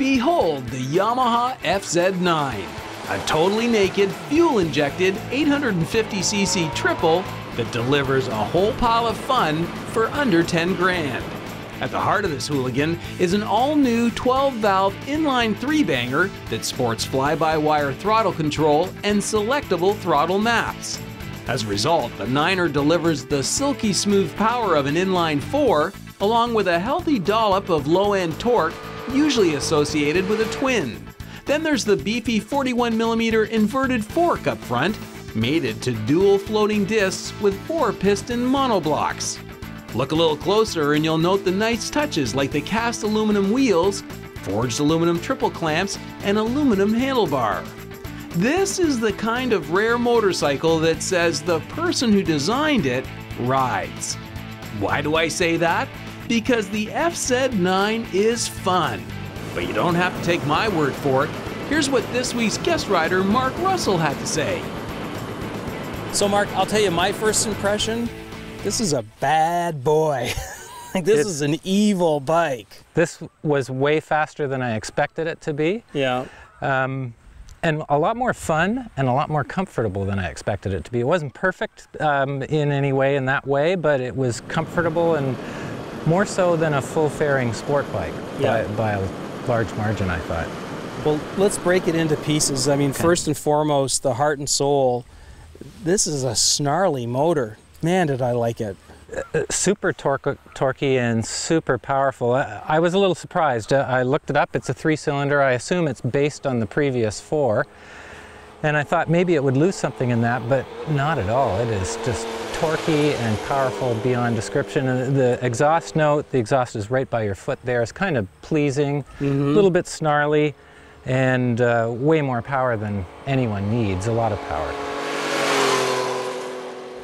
Behold the Yamaha FZ-09, a totally naked, fuel-injected 850cc triple that delivers a whole pile of fun for under 10 grand. At the heart of this hooligan is an all-new 12-valve inline 3-banger that sports fly-by-wire throttle control and selectable throttle maps. As a result, the Niner delivers the silky smooth power of an inline 4, along with a healthy dollop of low-end torque, usually associated with a twin. Then there's the beefy 41mm inverted fork up front, mated to dual floating discs with 4-piston monoblocks. Look a little closer and you'll note the nice touches like the cast aluminum wheels, forged aluminum triple clamps, and aluminum handlebar. This is the kind of rare motorcycle that says the person who designed it rides. Why do I say that? Because the FZ-09 is fun. But you don't have to take my word for it. Here's what this week's guest rider, Mark Russell, had to say. So Mark, I'll tell you my first impression. This is a bad boy. This is an evil bike. This was way faster than I expected it to be. Yeah. And a lot more fun and a lot more comfortable than I expected it to be. It wasn't perfect in any way in that way, but it was comfortable and more so than a full-fairing sport bike by a large margin, I thought. Well, let's break it into pieces. I mean, first and foremost, the heart and soul. This is a snarly motor. Man, did I like it. Super torquey and super powerful. I was a little surprised. I looked it up. It's a 3-cylinder. I assume it's based on the previous 4. And I thought maybe it would lose something in that, but not at all. It is just torquey and powerful beyond description. And the exhaust note, the exhaust is right by your foot there. It's kind of pleasing, a little bit snarly, and way more power than anyone needs. A lot of power.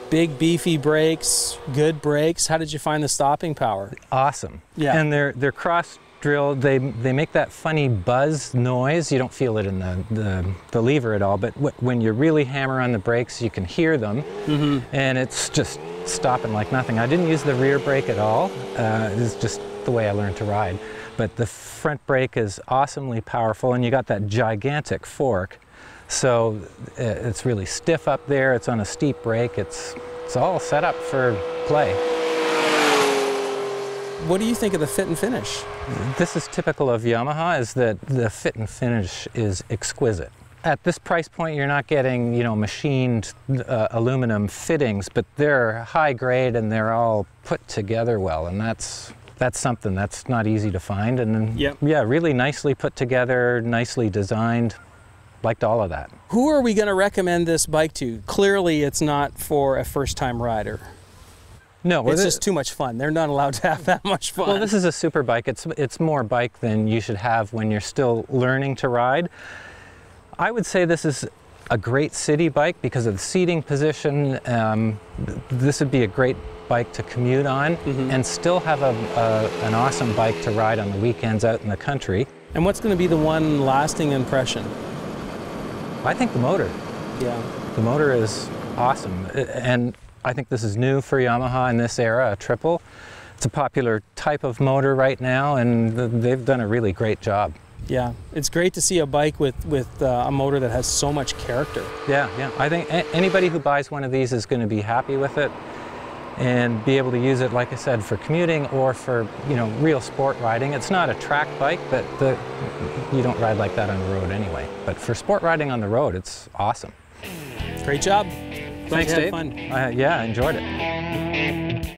Big beefy brakes, good brakes. How did you find the stopping power? Awesome. Yeah. And they're cross drilled. They make that funny buzz noise. You don't feel it in the lever at all, but when you really hammer on the brakes, you can hear them, and it's just stopping like nothing. I didn't use the rear brake at all. It's just the way I learned to ride. But the front brake is awesomely powerful, and you got that gigantic fork. So it's really stiff up there. It's on a steep brake. It's all set up for play. What do you think of the fit and finish? This is typical of Yamaha, is that the fit and finish is exquisite. At this price point, you're not getting, machined aluminum fittings, but they're high grade and they're all put together well, and that's something that's not easy to find. And yeah, really nicely put together, nicely designed. Liked all of that. Who are we going to recommend this bike to? Clearly, it's not for a first-time rider. No, it's just too much fun. They're not allowed to have that much fun. Well, this is a super bike. It's more bike than you should have when you're still learning to ride. I would say this is a great city bike because of the seating position. This would be a great bike to commute on and still have an awesome bike to ride on the weekends out in the country. And what's going to be the one lasting impression? I think the motor. Yeah. The motor is awesome. And I think this is new for Yamaha in this era, a triple. It's a popular type of motor right now, and they've done a really great job. Yeah, it's great to see a bike with a motor that has so much character. Yeah. I think anybody who buys one of these is going to be happy with it and be able to use it, like I said, for commuting or for, real sport riding. It's not a track bike, but you don't ride like that on the road anyway. But for sport riding on the road, it's awesome. Great job. Thanks, Dave. Fun. Yeah, I enjoyed it.